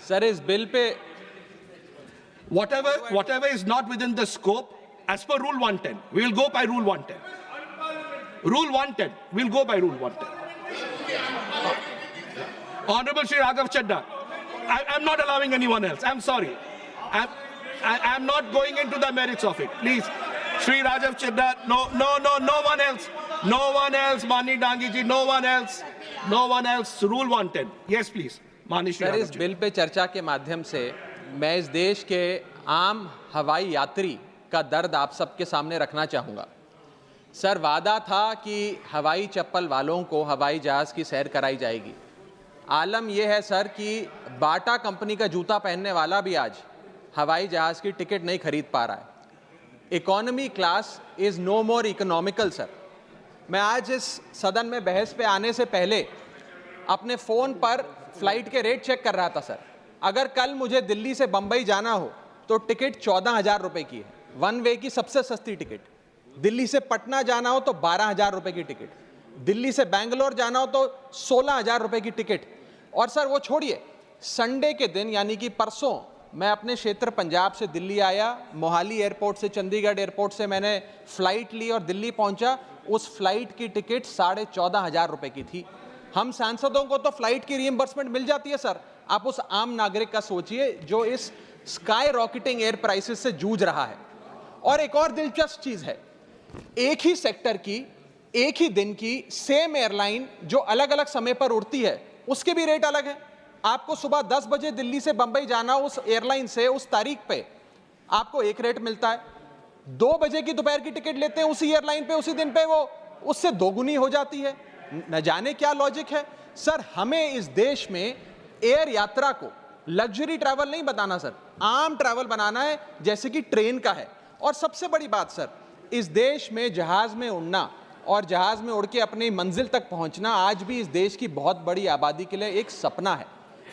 Sir इस bill pay whatever is not within the scope, as per Rule 110, we will go by Rule 110. Rule 110, we'll go by Rule 110. Honorable Shri Raghav Chadha, I'm not allowing anyone else. I'm sorry. I'm not going into the merits of it. Please, Shri Raghav Chadha, no one else. No one else, Mani Dangi ji, no one else. No one else. Rule 110. Yes, please. Mani Shri sir Raghav इस Chadha. Bill pay चर्चा के माध्यम से मैं इस देश के आम हवाई यात्री का दर्द आप सबके सामने रखना चाहूँगा। सर वादा था कि हवाई चप्पल वालों को हवाई जहाज़ की सैर कराई जाएगी। आलम यह है सर कि बाटा कंपनी का जूता पहनने वाला भी आज हवाई जहाज़ की टिकट नहीं खरीद पा रहा है। Economy class is no more economical sir. मैं आज इस सदन में बहस पे आने से पहले अपने फ़ोन पर फ्लाइट के रेट चेक कर रहा था सर। अगर कल मुझे दिल्ली से बम्बई जाना हो तो टिकट 14,000 रुपये की है, वन वे की सबसे सस्ती टिकट। दिल्ली से पटना जाना हो तो 12,000 रुपये की टिकट, दिल्ली से बेंगलोर जाना हो तो 16,000 रुपये की टिकट। और सर वो छोड़िए, संडे के दिन यानी कि परसों मैं अपने क्षेत्र पंजाब से दिल्ली आया, मोहाली एयरपोर्ट से चंडीगढ़ एयरपोर्ट से मैंने फ़्लाइट ली और दिल्ली पहुंचा। उस फ्लाइट की टिकट 14,500 रुपये की थी। हम सांसदों को तो फ्लाइट की रीइंबर्समेंट मिल जाती है सर, आप उस आम नागरिक का सोचिए जो इस स्काई रॉकेटिंग एयर प्राइसेस से जूझ रहा है। और एक और दिलचस्प चीज़ है, एक ही सेक्टर की एक ही दिन की सेम एयरलाइन जो अलग अलग समय पर उड़ती है उसके भी रेट अलग है। आपको सुबह 10 बजे दिल्ली से बंबई जाना, उस एयरलाइन से उस तारीख पे आपको एक रेट मिलता है। 2 बजे की दोपहर की टिकट लेते हैं उसी एयरलाइन पे, उसी दिन पे वो उससे दोगुनी हो जाती है। न जाने क्या लॉजिक है सर। हमें इस देश में एयर यात्रा को लग्जरी ट्रैवल नहीं बताना सर, आम ट्रैवल बनाना है जैसे कि ट्रेन का है। और सबसे बड़ी बात सर, इस देश में जहाज में उड़ना और जहाज में उड़ के अपनी मंजिल तक पहुंचना आज भी इस देश की बहुत बड़ी आबादी के लिए एक सपना है।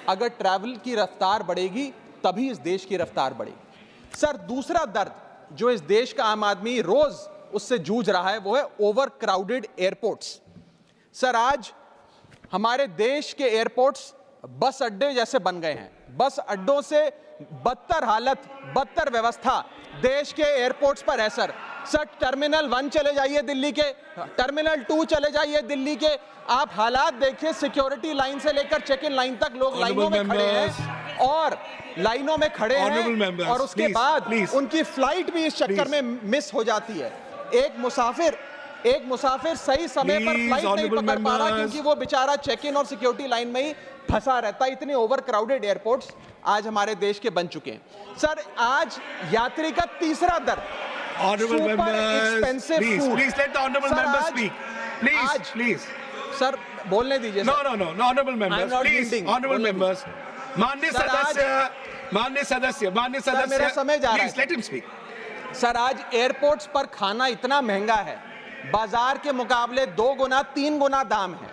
अगर ट्रैवल की रफ्तार बढ़ेगी तभी इस देश की रफ्तार बढ़ेगी। सर दूसरा दर्द जो इस देश का आम आदमी रोज उससे जूझ रहा है वो है ओवर क्राउडेड एयरपोर्ट्स। सर आज हमारे देश के एयरपोर्ट्स बस अड्डे जैसे बन गए हैं। बस अड्डों से बदतर हालत, बदतर व्यवस्था देश के एयरपोर्ट्स पर है सर। सर टर्मिनल 1 चले जाइए दिल्ली के, टर्मिनल 2 चले जाइए दिल्ली के, आप हालात देखिए। सिक्योरिटी लाइन से लेकर चेक इन लाइन तक लोग लाइनों में खड़े हैं और लाइनों में खड़े हैं और उसके बाद उनकी फ्लाइट भी इस चक्कर में मिस हो जाती है। एक मुसाफिर सही समय पर फ्लाइट नहीं पकड़ पा रहा क्योंकि वो बेचारा चेक इन और सिक्योरिटी लाइन में ही फंसा रहता है। इतने ओवर क्राउडेड एयरपोर्ट्स आज हमारे देश के बन चुके हैं। सर आज यात्री का तीसरा दर super expensive food. Please let the honorable member speak. Please. Sir बोलने दीजिए। No, honorable members. Please, honorable members. माननीय सदस्य, मेरा समय जा रहा है। Please let him speak. Sir आज एयरपोर्ट्स पर खाना इतना महंगा है, बाजार के मुकाबले 2 गुना 3 गुना दाम है।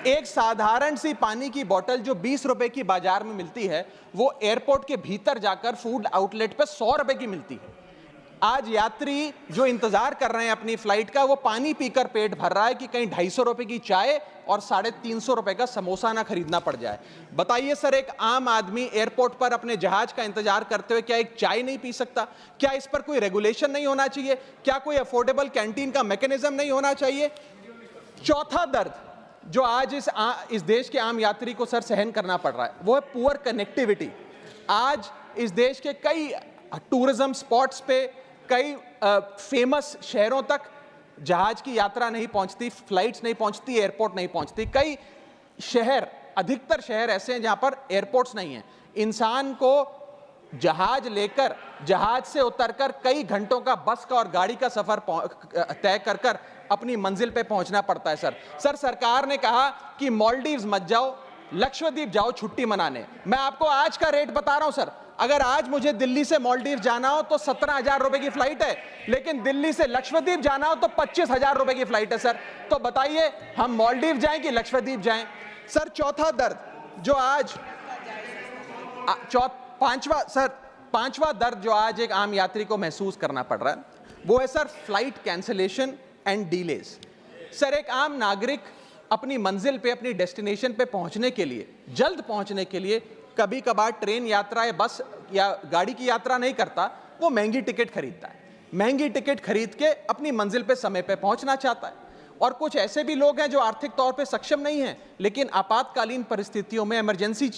एक साधारण सी पानी की बोतल जो 20 रुपए की बाजार में मिलती है वो एयरपोर्ट के भीतर जाकर फूड आउटलेट पे 100 रुपए की मिलती है। आज यात्री जो इंतजार कर रहे हैं अपनी फ्लाइट का वो पानी पीकर पेट भर रहा है कि कहीं 250 रुपए की चाय और 350 रुपए का समोसा ना खरीदना पड़ जाए। बताइए सर, एक आम आदमी एयरपोर्ट पर अपने जहाज का इंतजार करते हुए क्या एक चाय नहीं पी सकता? क्या इस पर कोई रेगुलेशन नहीं होना चाहिए? क्या कोई अफोर्डेबल कैंटीन का मैकेनिज्म नहीं होना चाहिए? चौथा दर्द जो आज इस देश के आम यात्री को सर सहन करना पड़ रहा है वो है पुअर कनेक्टिविटी। आज इस देश के कई टूरिज्म स्पॉट्स पे, कई फेमस शहरों तक जहाज की यात्रा नहीं पहुंचती, फ्लाइट्स नहीं पहुंचती, एयरपोर्ट नहीं पहुंचती। कई शहर, अधिकतर शहर ऐसे हैं जहां पर एयरपोर्ट्स नहीं हैं। इंसान को जहाज लेकर, जहाज से उतरकर कई घंटों का बस का और गाड़ी का सफर तय कर अपनी मंजिल पे पहुंचना पड़ता है सर सरकार ने कहा कि मालदीव्स मत जाओ, लक्षद्वीप जाओ छुट्टी मनाने। मैं आपको आज का रेट बता रहा हूं सर, अगर आज मुझे दिल्ली से मालदीव जाना हो तो 17,000 रुपए की फ्लाइट है, लेकिन दिल्ली से लक्षद्वीप जाना हो तो 25,000 रुपए की फ्लाइट है सर। तो बताइए हम मालदीव जाएं कि लक्षद्वीप जाएं? सर चौथा दर्द जो आज पांचवा दर्द जो आज एक आम यात्री को महसूस करना पड़ रहा है वो है sir flight cancellation and delays. Sir एक आम नागरिक अपनी मंजिल पे, अपनी डेस्टिनेशन पे पहुंचने के लिए, जल्द पहुंचने के लिए कभी कभार ट्रेन यात्रा या बस या गाड़ी की यात्रा नहीं करता, वो महंगी टिकट खरीदता है। महंगी टिकट खरीद के अपनी मंजिल पे समय पे पहुंचना चाहता है। और कुछ ऐसे भी लोग हैं जो आर्थिक तौर पे सक्षम नहीं हैं, लेकिन आपातकालीन परिस्थितियों में, इमरजेंसी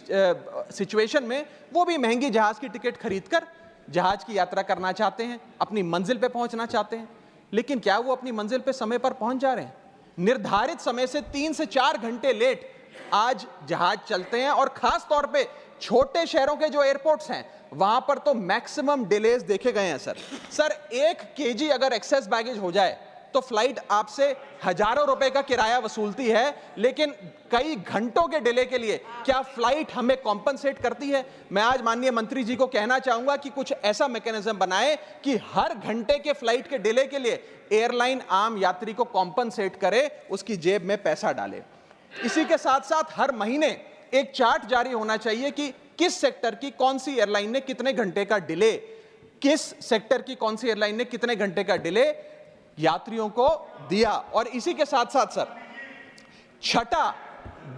सिचुएशन में वो भी महंगी जहाज की टिकट खरीदकर जहाज की यात्रा करना चाहते हैं, अपनी मंजिल पे पहुंचना चाहते हैं। लेकिन क्या वो अपनी मंजिल पे समय पर पहुंच जा रहे हैं? निर्धारित समय से 3 से 4 घंटे लेट आज जहाज चलते हैं। और खास तौर पे छोटे शहरों के जो एयरपोर्ट्स हैं वहां पर तो मैक्सिमम डिलेज देखे गए हैं सर 1 केजी अगर एक्सेस बैगेज हो जाए तो फ्लाइट आपसे हजारों रुपए का किराया वसूलती है, लेकिन कई घंटों के डिले के लिए क्या फ्लाइट हमें कॉम्पनसेट करती है? मैं आज माननीय मंत्री जी को कहना चाहूंगा कि कुछ ऐसा मैकेनिज्म बनाए कि हर घंटे के फ्लाइट के डिले के लिए एयरलाइन आम यात्री को कॉम्पनसेट करे, उसकी जेब में पैसा डाले। इसी के साथ साथ हर महीने एक चार्ट जारी होना चाहिए कि किस सेक्टर की कौन सी एयरलाइन ने कितने घंटे का डिले, किस सेक्टर की कौन सी एयरलाइन ने कितने घंटे का डिले यात्रियों को दिया। और इसी के साथ साथ सर छठा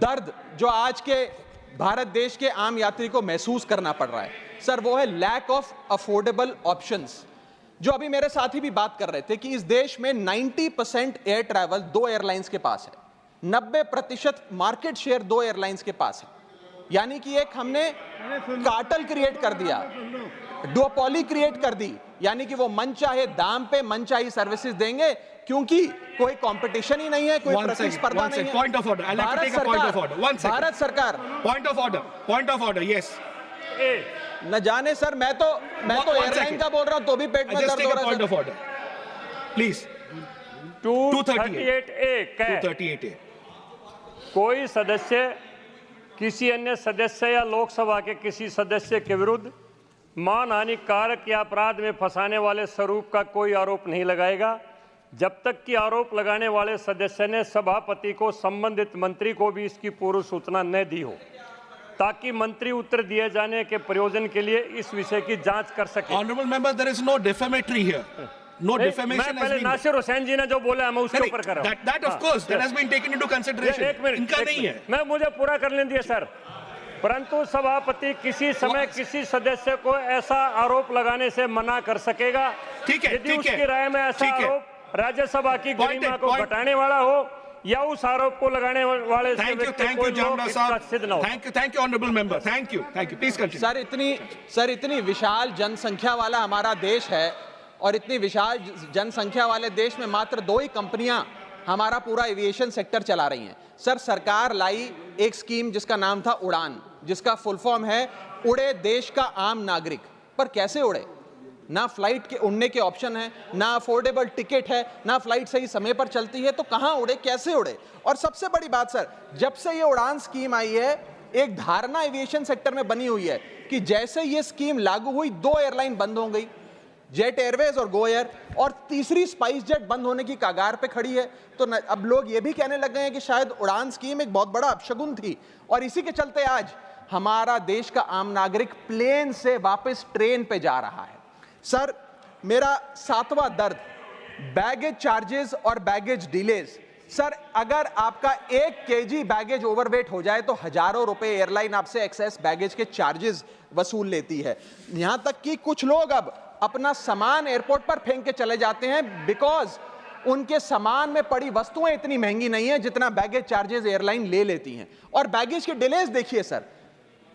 दर्द जो आज के भारत देश के आम यात्री को महसूस करना पड़ रहा है सर, वो है लैक ऑफ अफोर्डेबल ऑप्शंस। जो अभी मेरे साथी भी बात कर रहे थे कि इस देश में 90% एयर ट्रैवल 2 एयरलाइंस के पास है, 90% मार्केट शेयर 2 एयरलाइंस के पास है। यानी कि एक हमने कार्टेल क्रिएट कर दिया, डुओपोली क्रिएट कर दी, यानी कि वो मन चाहे दाम पे मन चाहे सर्विसेज देंगे, क्योंकि कोई कंपटीशन ही नहीं है, कोई प्रतिस्पर्धा नहीं है। Point of order. I'll have to take a point of order. One second. Bharat सरकार Point of order. Yes. न जाने सर, मैं तो एयरलाइन का बोल रहा हूं तो भी पेट में Just दर्द take हो a रहा point है of order. Please. 238A का 238A. कोई सदस्य किसी अन्य सदस्य या लोकसभा के किसी सदस्य के विरुद्ध मानहानि कारक या अपराध में फंसाने वाले स्वरूप का कोई आरोप नहीं लगाएगा जब तक कि आरोप लगाने वाले सदस्य ने सभापति को संबंधित मंत्री को भी इसकी पूर्व सूचना न दी हो, ताकि मंत्री उत्तर दिए जाने के प्रयोजन के लिए इस विषय की जांच कर सके। Honorable member, there is no defamatory here. No defamation मैं has पहले been. नासिर हुसैन जी ने जो बोला मैं उसके ऊपर कर रहा हूं। That of course that has been taken into consideration. एक मिनट, इनका नहीं है। मैं मुझे पूरा कर लेने दिए सर। परंतु सभापति किसी समय किसी सदस्य को ऐसा आरोप लगाने से मना कर सकेगा ठीक है, यदि उसकी राय में ऐसा ठीक है। आरोप राज्यसभा की गरिमा को point. घटाने वाला हो या उस आरोप को लगाने वाले से Thank you, व्यक्ति thank कोई you, लोग Jamna इसका साहब. सिद्ध न हो। Thank you, honorable member. Thank you. Please continue. Sir इतनी विशाल जनसंख्या वाला हमारा देश है, और इतनी विशाल जनसंख्या वाले देश में मात्र 2 ही कंपनियां हमारा पूरा एविएशन सेक्टर चला रही हैं। सर सरकार लाई एक स्कीम जिसका नाम था उड़ान, जिसका फुल फॉर्म है उड़े देश का आम नागरिक। पर कैसे उड़े? ना फ्लाइट के उड़ने के ऑप्शन है, ना अफोर्डेबल टिकट है, ना फ्लाइट सही समय पर चलती है, तो कहां उड़े, कैसे उड़े? और सबसे बड़ी बात सर, जब से ये उड़ान स्कीम आई है एक धारणा एविएशन सेक्टर में बनी हुई है कि जैसे ये स्कीम लागू हुई 2 एयरलाइन बंद हो गई, जेट एयरवेज और गो एयर, और तीसरी स्पाइस जेट बंद होने की कगार पे खड़ी है। तो अब लोग ये भी कहने लग गए हैं कि शायद उड़ान स्कीम एक बहुत बड़ा अपशगुन थी, और इसी के चलते आज हमारा देश का आम नागरिक प्लेन से वापस ट्रेन पे जा रहा है। सर मेरा 7वां दर्द बैगेज चार्जेस और बैगेज डिलेज। सर अगर आपका 1 केजी बैगेज ओवरवेट हो जाए तो हजारों रुपए एयरलाइन आपसे एक्सेस बैगेज के चार्जेस वसूल लेती है। यहां तक कि कुछ लोग अब अपना सामान एयरपोर्ट पर फेंक के चले जाते हैं बिकॉज उनके सामान में पड़ी वस्तुएं इतनी महंगी नहीं है जितना बैगेज चार्जेस एयरलाइन ले लेती हैं। और बैगेज के डिलेज देखिए सर,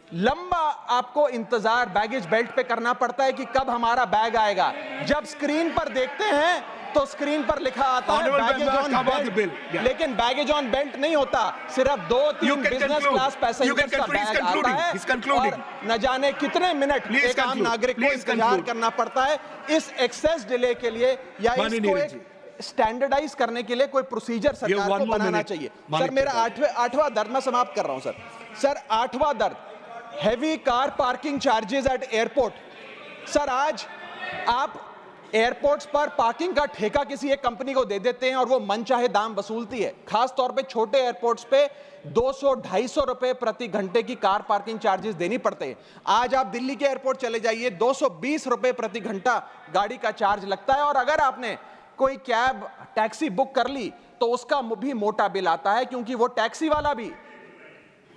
लंबा आपको इंतजार बैगेज बेल्ट पे करना पड़ता है कि कब हमारा बैग आएगा। जब स्क्रीन पर देखते हैं तो स्क्रीन पर लिखा आता है बैगेज ऑन बेल्ट, लेकिन बैगेज ऑन बेल्ट नहीं होता, सिर्फ 2-3 बिजनेस क्लास पैसेंजर्स का बैग आता है और न जाने कितने मिनट एक आम नागरिक को इंतजार करना पड़ता है। इस एक्सेस डिले के लिए या इसको एक स्टैंडर्डाइज करने के लिए कोई प्रोसीजर सरकार को बनाना चाहिए। सर मेरा आठवां दर्द मैं समाप्त कर रहा हूं सर 8वां दर्द heavy car parking charges eight airport. Sir आज आप एयरपोर्ट्स पर पार्किंग का ठेका किसी एक कंपनी को दे देते हैं और वो मनचाहे दाम वसूलती है। खास तौर पे छोटे एयरपोर्ट्स पे 200-250 रुपए प्रति घंटे की कार पार्किंग चार्जेस देनी पड़ते हैं। आज आप दिल्ली के एयरपोर्ट चले जाइए, 220 रुपए प्रति घंटा गाड़ी का चार्ज लगता है, और अगर आपने कोई कैब टैक्सी बुक कर ली तो उसका भी मोटा बिल आता है, क्योंकि वो टैक्सी वाला भी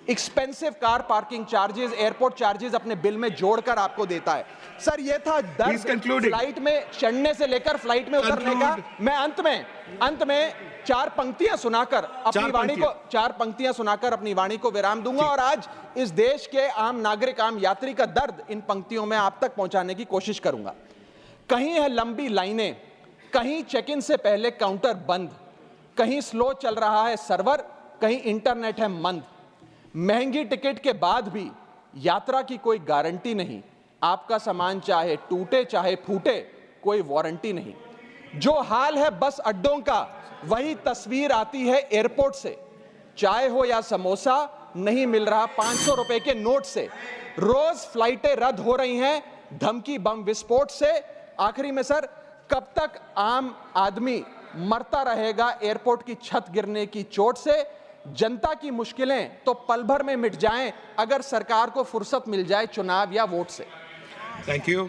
expensive car parking charges, airport charges अपने बिल में जोड़कर आपको देता है। सर ये था दर्द फ्लाइट में चढ़ने से लेकर फ्लाइट में उतरने का। मैं अंत में चार पंक्तियां सुनाकर अपनी वाणी को विराम दूंगा और आज इस देश के आम नागरिक, आम यात्री का दर्द इन पंक्तियों में आप तक पहुंचाने की कोशिश करूंगा। कहीं है लंबी लाइनें, कहीं चेक इन से पहले काउंटर बंद, कहीं स्लो चल रहा है सर्वर, कहीं इंटरनेट है मंद। महंगी टिकट के बाद भी यात्रा की कोई गारंटी नहीं, आपका सामान चाहे टूटे चाहे फूटे कोई वारंटी नहीं। जो हाल है बस अड्डों का वही तस्वीर आती है एयरपोर्ट से। चाय हो या समोसा नहीं मिल रहा 500 रुपए के नोट से। रोज फ्लाइटें रद्द हो रही हैं धमकी बम विस्फोट से। आखिरी में सर, कब तक आम आदमी मरता रहेगा एयरपोर्ट की छत गिरने की चोट से? जनता की मुश्किलें तो पल भर में मिट जाएं अगर सरकार को फुर्सत मिल जाए चुनाव या वोट से। Thank you.